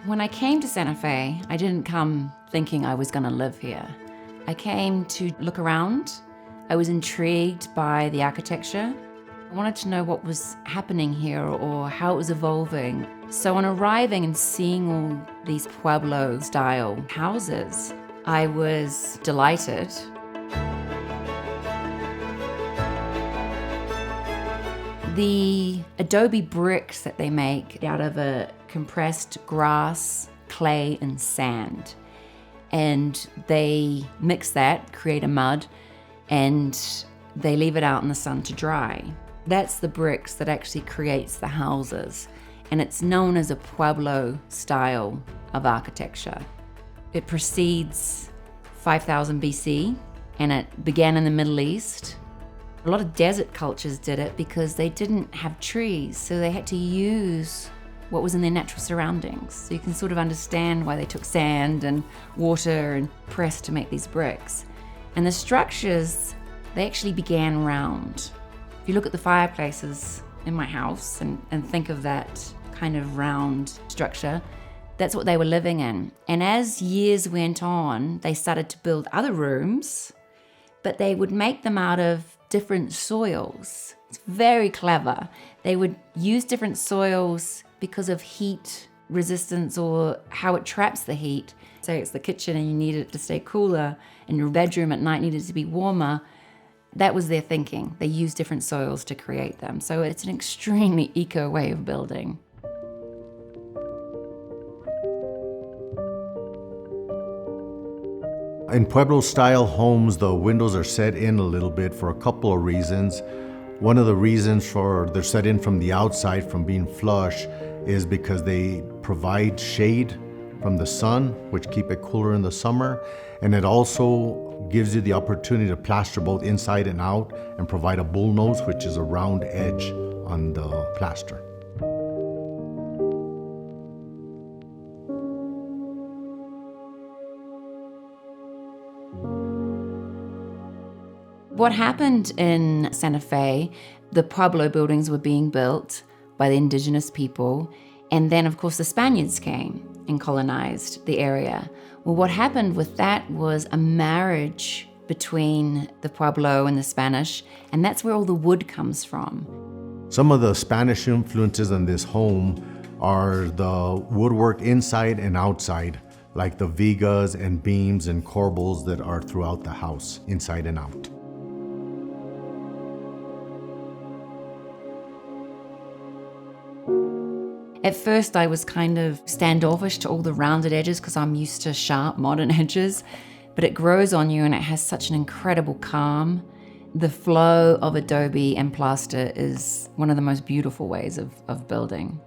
When I came to Santa Fe, I didn't come thinking I was going to live here. I came to look around. I was intrigued by the architecture. I wanted to know what was happening here or how it was evolving. So on arriving and seeing all these Pueblo-style houses, I was delighted. The adobe bricks that they make out of a compressed grass, clay, and sand. And they mix that, create a mud, and they leave it out in the sun to dry. That's the bricks that actually creates the houses. And it's known as a Pueblo style of architecture. It precedes 5000 BC, and it began in the Middle East. A lot of desert cultures did it because they didn't have trees, so they had to use what was in their natural surroundings. So you can sort of understand why they took sand and water and pressed to make these bricks. And the structures, they actually began round. If you look at the fireplaces in my house and think of that kind of round structure, that's what they were living in. And as years went on, they started to build other rooms, but they would make them out of different soils. It's very clever. They would use different soils because of heat resistance or how it traps the heat. Say it's the kitchen and you need it to stay cooler, and your bedroom at night needed to be warmer. That was their thinking. They used different soils to create them. So it's an extremely eco way of building. In Pueblo-style homes, the windows are set in a little bit for a couple of reasons. One of the reasons for they're set in from the outside, from being flush, is because they provide shade from the sun, which keep it cooler in the summer. And it also gives you the opportunity to plaster both inside and out and provide a bullnose, which is a round edge on the plaster. What happened in Santa Fe, the Pueblo buildings were being built by the indigenous people, and then of course the Spaniards came and colonized the area. Well, what happened with that was a marriage between the Pueblo and the Spanish, and that's where all the wood comes from. Some of the Spanish influences in this home are the woodwork inside and outside, like the vigas and beams and corbels that are throughout the house, inside and out. At first, I was kind of standoffish to all the rounded edges because I'm used to sharp, modern edges, but it grows on you and it has such an incredible calm. The flow of adobe and plaster is one of the most beautiful ways of building.